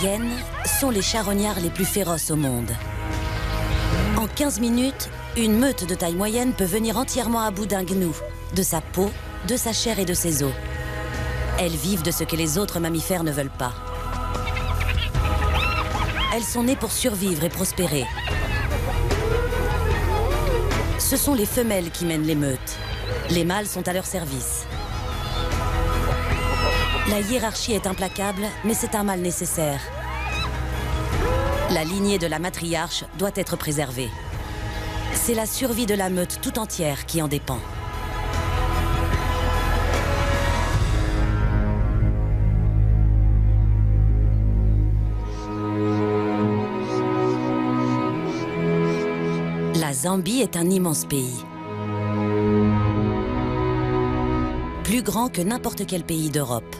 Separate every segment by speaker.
Speaker 1: hyènes sont les charognards les plus féroces au monde. En 15 minutes, une meute de taille moyenne peut venir entièrement à bout d'un gnou, de sa peau, de sa chair et de ses os. Elles vivent de ce que les autres mammifères ne veulent pas. Elles sont nées pour survivre et prospérer. Ce sont les femelles qui mènent les meutes. Les mâles sont à leur service. La hiérarchie est implacable, mais c'est un mal nécessaire. La lignée de la matriarche doit être préservée. C'est la survie de la meute tout entière qui en dépend. La Zambie est un immense pays. Plus grand que n'importe quel pays d'Europe.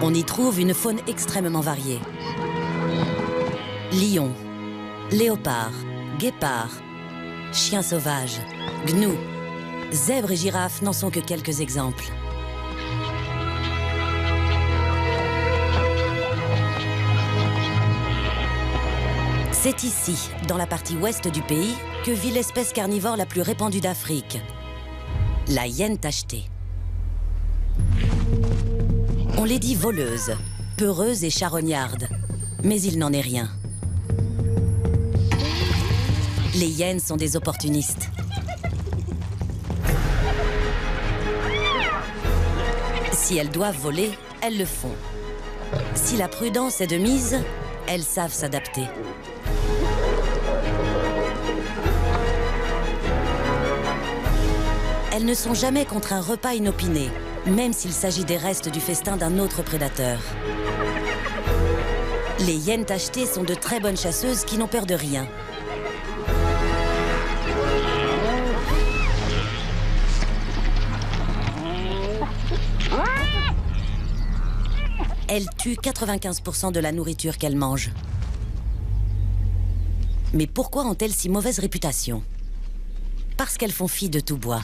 Speaker 1: On y trouve une faune extrêmement variée. Lions, léopards, guépards, chiens sauvages, gnous, zèbres et girafes n'en sont que quelques exemples. C'est ici, dans la partie ouest du pays, que vit l'espèce carnivore la plus répandue d'Afrique, la hyène tachetée. On les dit voleuses, peureuses et charognardes, mais il n'en est rien. Les hyènes sont des opportunistes. Si elles doivent voler, elles le font. Si la prudence est de mise, elles savent s'adapter. Elles ne sont jamais contre un repas inopiné, même s'il s'agit des restes du festin d'un autre prédateur. Les hyènes tachetées sont de très bonnes chasseuses qui n'ont peur de rien. Elles tuent 95% de la nourriture qu'elles mangent. Mais pourquoi ont-elles si mauvaise réputation? Parce qu'elles font fi de tout bois.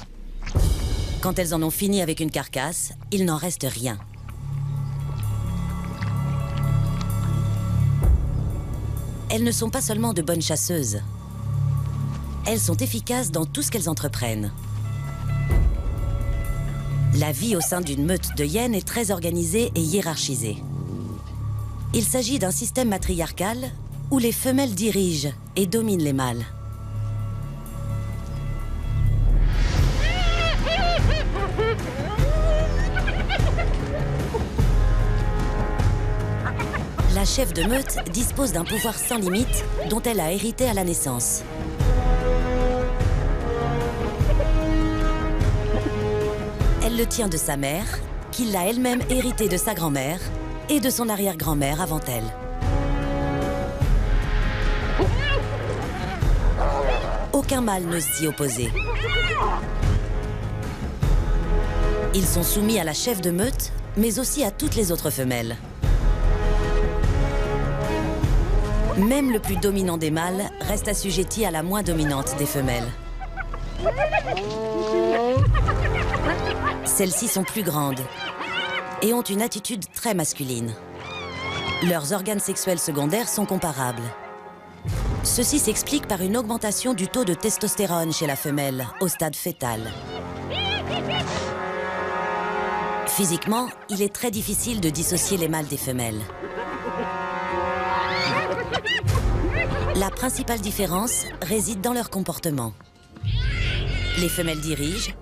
Speaker 1: Quand elles en ont fini avec une carcasse, il n'en reste rien. Elles ne sont pas seulement de bonnes chasseuses. Elles sont efficaces dans tout ce qu'elles entreprennent. La vie au sein d'une meute de hyènes est très organisée et hiérarchisée. Il s'agit d'un système matriarcal où les femelles dirigent et dominent les mâles. La chef de meute dispose d'un pouvoir sans limite dont elle a hérité à la naissance. Elle le tient de sa mère, qui l'a elle-même hérité de sa grand-mère et de son arrière-grand-mère avant elle. Aucun mâle n'ose s'y opposer. Ils sont soumis à la chef de meute, mais aussi à toutes les autres femelles. Même le plus dominant des mâles reste assujetti à la moins dominante des femelles. Celles-ci sont plus grandes et ont une attitude très masculine. Leurs organes sexuels secondaires sont comparables. Ceci s'explique par une augmentation du taux de testostérone chez la femelle, au stade fœtal. Physiquement, il est très difficile de dissocier les mâles des femelles. La principale différence réside dans leur comportement. Les femelles dirigent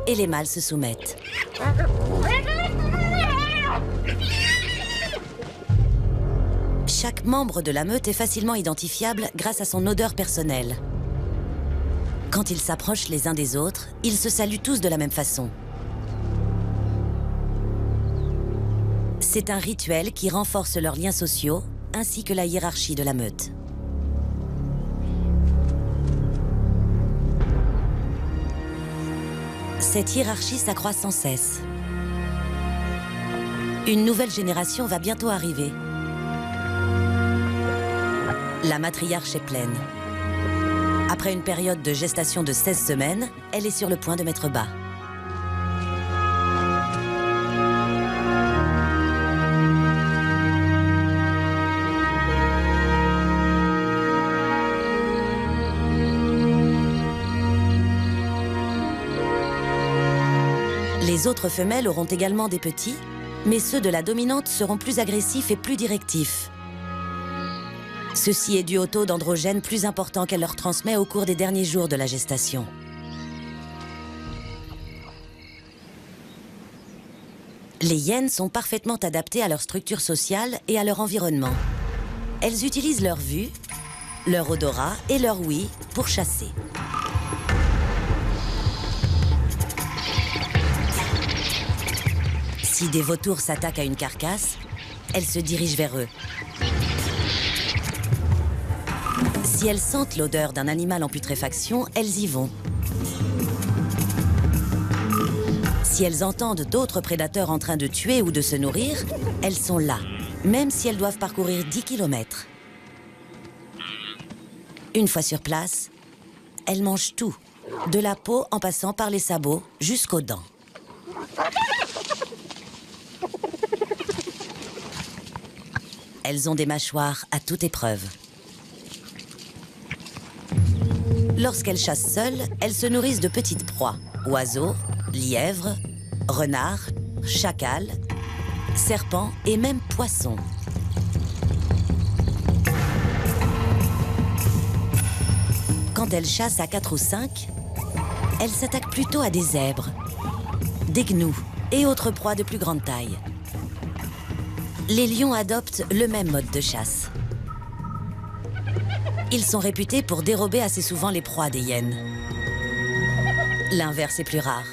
Speaker 1: et les mâles se soumettent. Chaque membre de la meute est facilement identifiable grâce à son odeur personnelle. Quand ils s'approchent les uns des autres, ils se saluent tous de la même façon. C'est un rituel qui renforce leurs liens sociaux ainsi que la hiérarchie de la meute. Cette hiérarchie s'accroît sans cesse. Une nouvelle génération va bientôt arriver. La matriarche est pleine. Après une période de gestation de 16 semaines, elle est sur le point de mettre bas. Les autres femelles auront également des petits, mais ceux de la dominante seront plus agressifs et plus directifs. Ceci est dû au taux d'androgène plus important qu'elle leur transmet au cours des derniers jours de la gestation. Les hyènes sont parfaitement adaptées à leur structure sociale et à leur environnement. Elles utilisent leur vue, leur odorat et leur ouïe pour chasser. Si des vautours s'attaquent à une carcasse, elles se dirigent vers eux. Si elles sentent l'odeur d'un animal en putréfaction, elles y vont. Si elles entendent d'autres prédateurs en train de tuer ou de se nourrir, elles sont là, même si elles doivent parcourir 10 km. Une fois sur place, elles mangent tout, de la peau en passant par les sabots jusqu'aux dents. Elles ont des mâchoires à toute épreuve. Lorsqu'elles chassent seules, elles se nourrissent de petites proies, oiseaux, lièvres, renards, chacals, serpents et même poissons. Quand elles chassent à 4 ou 5, elles s'attaquent plutôt à des zèbres, des gnous et autres proies de plus grande taille. Les lions adoptent le même mode de chasse. Ils sont réputés pour dérober assez souvent les proies des hyènes. L'inverse est plus rare.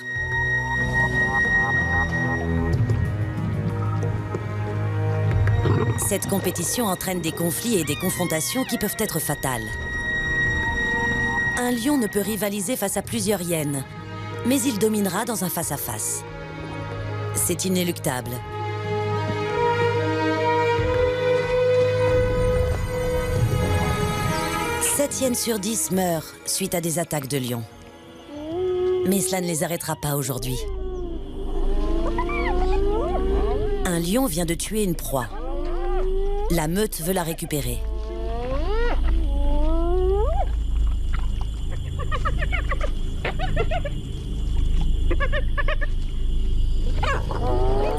Speaker 1: Cette compétition entraîne des conflits et des confrontations qui peuvent être fatales. Un lion ne peut rivaliser face à plusieurs hyènes, mais il dominera dans un face-à-face. C'est inéluctable. 7 hyènes sur 10 meurent suite à des attaques de lions. Mais cela ne les arrêtera pas aujourd'hui. Un lion vient de tuer une proie. La meute veut la récupérer.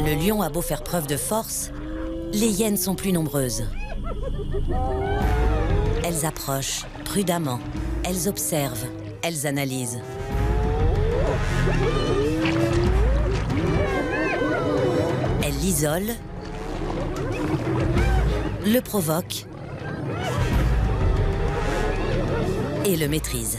Speaker 1: Le lion a beau faire preuve de force, les hyènes sont plus nombreuses. Elles approchent prudemment, elles observent, elles analysent. Elles l'isolent, le provoquent et le maîtrisent.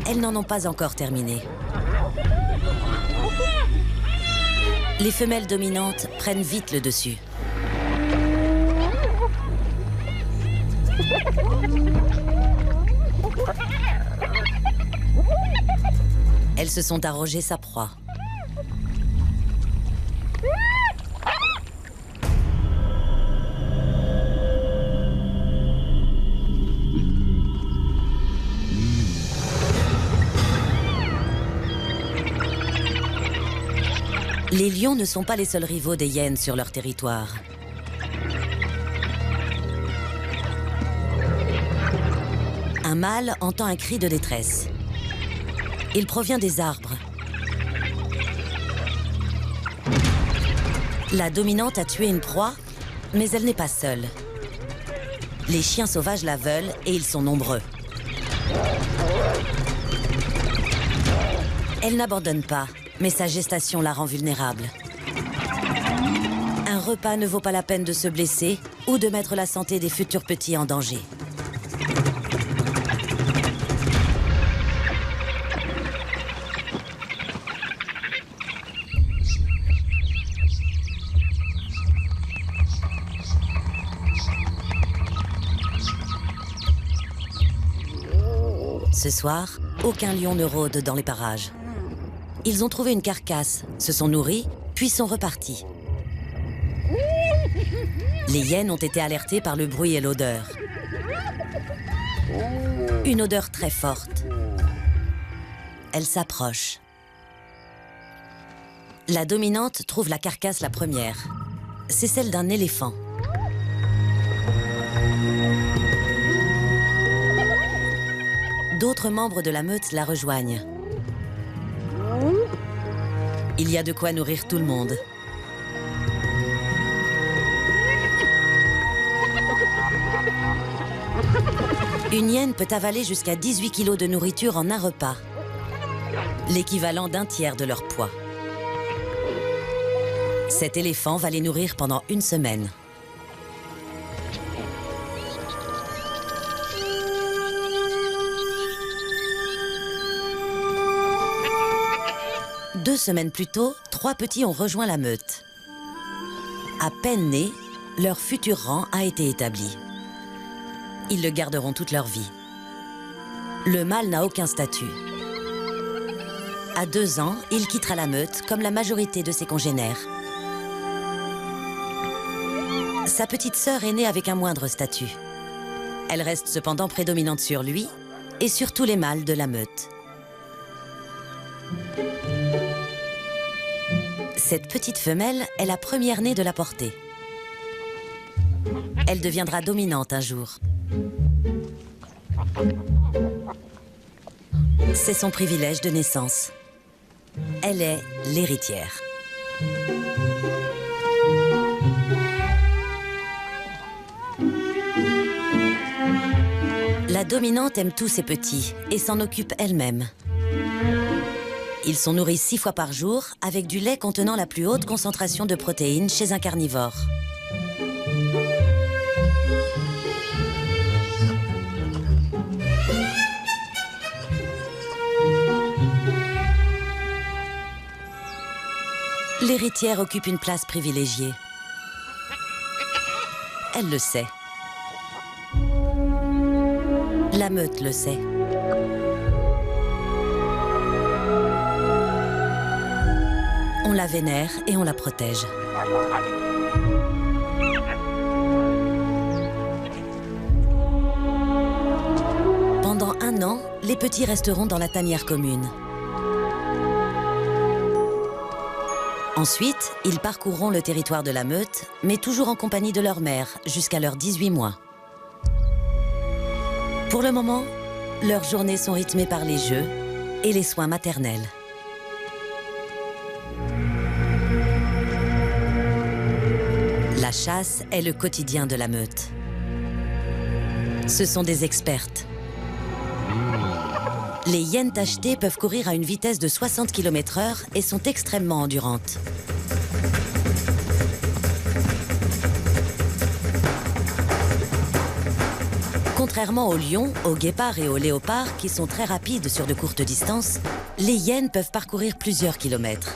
Speaker 1: Elles n'en ont pas encore terminé. Les femelles dominantes prennent vite le dessus. Elles se sont arrogées sa proie. Les lions ne sont pas les seuls rivaux des hyènes sur leur territoire. Un mâle entend un cri de détresse. Il provient des arbres. La dominante a tué une proie, mais elle n'est pas seule. Les chiens sauvages la veulent et ils sont nombreux. Elle n'abandonne pas, mais sa gestation la rend vulnérable. Un repas ne vaut pas la peine de se blesser ou de mettre la santé des futurs petits en danger. Ce soir, aucun lion ne rôde dans les parages. Ils ont trouvé une carcasse, se sont nourris, puis sont repartis. Les hyènes ont été alertées par le bruit et l'odeur. Une odeur très forte. Elle s'approche. La dominante trouve la carcasse la première. C'est celle d'un éléphant. D'autres membres de la meute la rejoignent. Il y a de quoi nourrir tout le monde. Une hyène peut avaler jusqu'à 18 kilos de nourriture en un repas, l'équivalent d'un tiers de leur poids. Cet éléphant va les nourrir pendant une semaine. Deux semaines plus tôt, 3 petits ont rejoint la meute. À peine nés, leur futur rang a été établi. Ils le garderont toute leur vie. Le mâle n'a aucun statut. À 2 ans, il quittera la meute comme la majorité de ses congénères. Sa petite sœur est née avec un moindre statut. Elle reste cependant prédominante sur lui et sur tous les mâles de la meute. Cette petite femelle est la première née de la portée. Elle deviendra dominante un jour. C'est son privilège de naissance. Elle est l'héritière. La dominante aime tous ses petits et s'en occupe elle-même. Ils sont nourris 6 fois par jour avec du lait contenant la plus haute concentration de protéines chez un carnivore. L'héritière occupe une place privilégiée. Elle le sait. La meute le sait. On la vénère et on la protège. Pendant 1 an, les petits resteront dans la tanière commune. Ensuite, ils parcourront le territoire de la meute, mais toujours en compagnie de leur mère, jusqu'à leurs 18 mois. Pour le moment, leurs journées sont rythmées par les jeux et les soins maternels. La chasse est le quotidien de la meute. Ce sont des expertes. Les hyènes tachetées peuvent courir à une vitesse de 60 km/h et sont extrêmement endurantes. Contrairement aux lions, aux guépards et aux léopards, qui sont très rapides sur de courtes distances, les hyènes peuvent parcourir plusieurs kilomètres.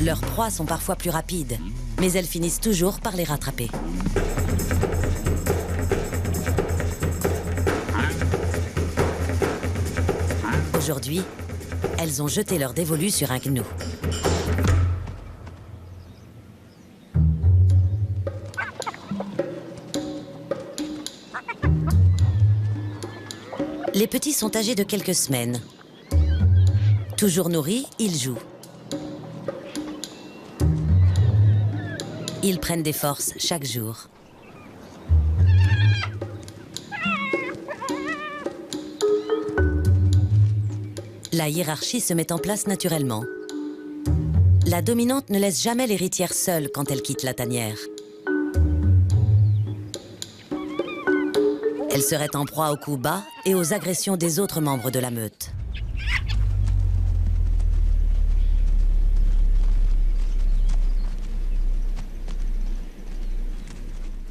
Speaker 1: Leurs proies sont parfois plus rapides, mais elles finissent toujours par les rattraper. Aujourd'hui, elles ont jeté leur dévolu sur un gnou. Les petits sont âgés de quelques semaines. Toujours nourris, ils jouent. Ils prennent des forces chaque jour. La hiérarchie se met en place naturellement. La dominante ne laisse jamais l'héritière seule quand elle quitte la tanière. Elle serait en proie aux coups bas et aux agressions des autres membres de la meute.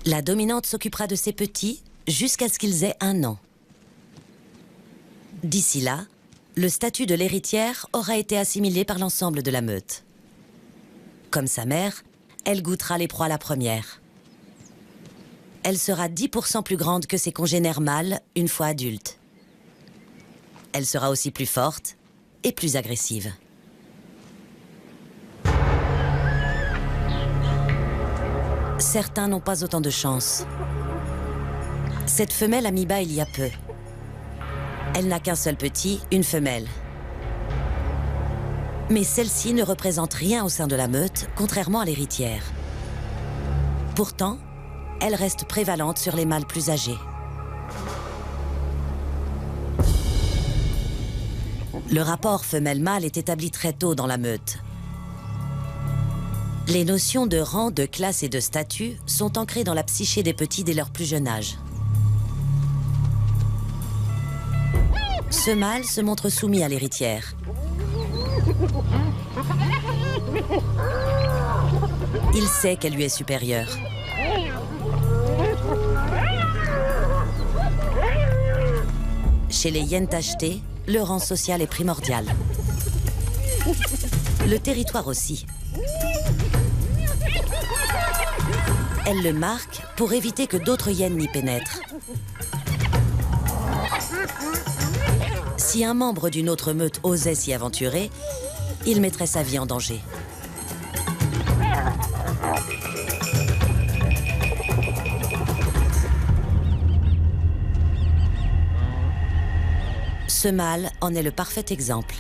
Speaker 1: La dominante s'occupera de ses petits jusqu'à ce qu'ils aient 1 an. D'ici là, le statut de l'héritière aura été assimilé par l'ensemble de la meute. Comme sa mère, elle goûtera les proies la première. Elle sera 10% plus grande que ses congénères mâles une fois adulte. Elle sera aussi plus forte et plus agressive. Certains n'ont pas autant de chance. Cette femelle a mis bas il y a peu. Elle n'a qu'un seul petit, une femelle. Mais celle-ci ne représente rien au sein de la meute, contrairement à l'héritière. Pourtant, elle reste prévalente sur les mâles plus âgés. Le rapport femelle-mâle est établi très tôt dans la meute. Les notions de rang, de classe et de statut sont ancrées dans la psyché des petits dès leur plus jeune âge. Ce mâle se montre soumis à l'héritière. Il sait qu'elle lui est supérieure. Chez les hyènes tachetées, le rang social est primordial. Le territoire aussi. Elle le marque pour éviter que d'autres hyènes n'y pénètrent. Si un membre d'une autre meute osait s'y aventurer, il mettrait sa vie en danger. Ce mâle en est le parfait exemple.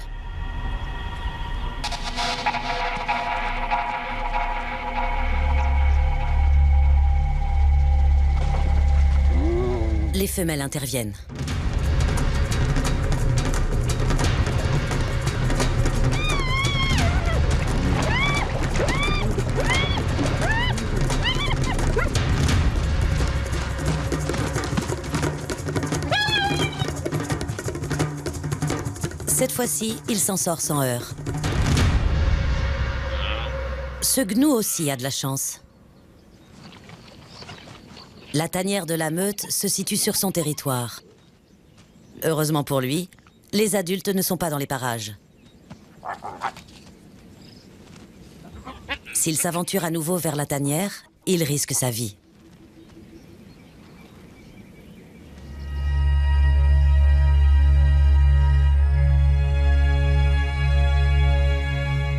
Speaker 1: Les femelles interviennent. Cette fois-ci, il s'en sort sans heurts. Ce gnou aussi a de la chance. La tanière de la meute se situe sur son territoire. Heureusement pour lui, les adultes ne sont pas dans les parages. S'il s'aventure à nouveau vers la tanière, il risque sa vie.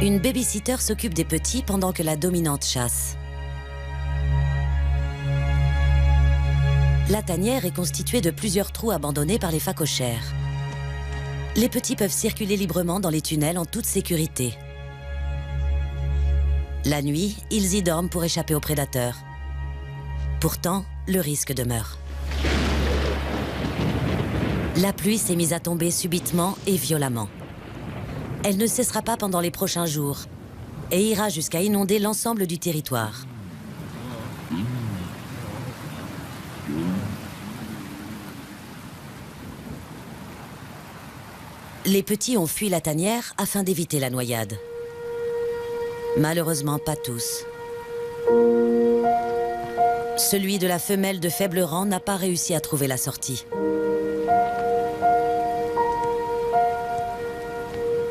Speaker 1: Une babysitter s'occupe des petits pendant que la dominante chasse. La tanière est constituée de plusieurs trous abandonnés par les phacochères. Les petits peuvent circuler librement dans les tunnels en toute sécurité. La nuit, ils y dorment pour échapper aux prédateurs. Pourtant, le risque demeure. La pluie s'est mise à tomber subitement et violemment. Elle ne cessera pas pendant les prochains jours et ira jusqu'à inonder l'ensemble du territoire. Les petits ont fui la tanière afin d'éviter la noyade. Malheureusement, pas tous. Celui de la femelle de faible rang n'a pas réussi à trouver la sortie.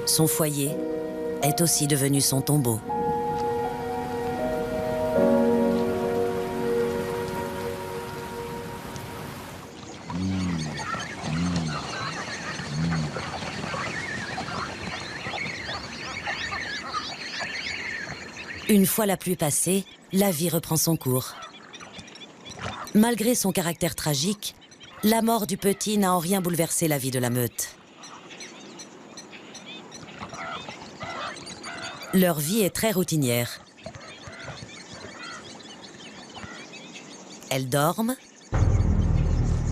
Speaker 1: Son foyer est aussi devenu son tombeau. Une fois la pluie passée, la vie reprend son cours. Malgré son caractère tragique, la mort du petit n'a en rien bouleversé la vie de la meute. Leur vie est très routinière. Elles dorment,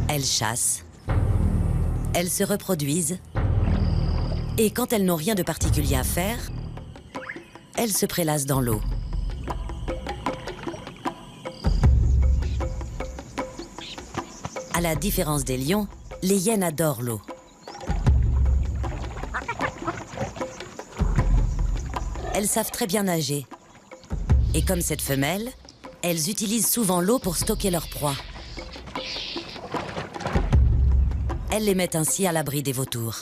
Speaker 1: elles chassent, elles se reproduisent, et quand elles n'ont rien de particulier à faire, elles se prélassent dans l'eau. À la différence des lions, les hyènes adorent l'eau. Elles savent très bien nager. Et comme cette femelle, elles utilisent souvent l'eau pour stocker leur proie. Elles les mettent ainsi à l'abri des vautours.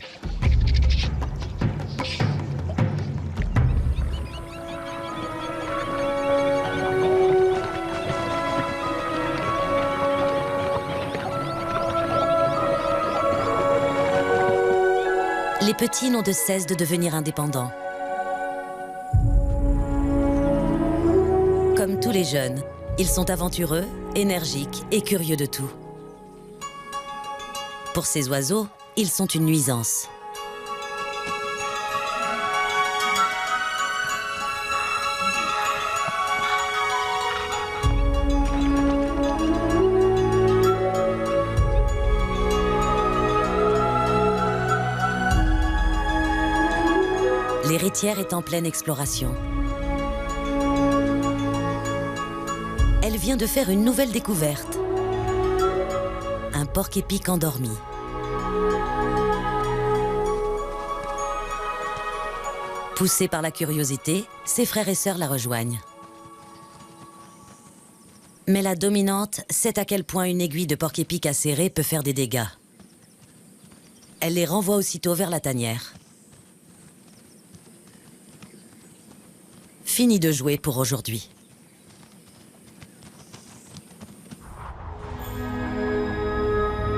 Speaker 1: Les petits n'ont de cesse de devenir indépendants. Comme tous les jeunes, Ils sont aventureux, énergiques et curieux de tout. Pour ces oiseaux, ils sont une nuisance. L'héritière est en pleine exploration. Elle vient de faire une nouvelle découverte. Un porc-épic endormi. Poussée par la curiosité, ses frères et sœurs la rejoignent. Mais la dominante sait à quel point une aiguille de porc-épic acérée peut faire des dégâts. Elle les renvoie aussitôt vers la tanière. Fini de jouer pour aujourd'hui.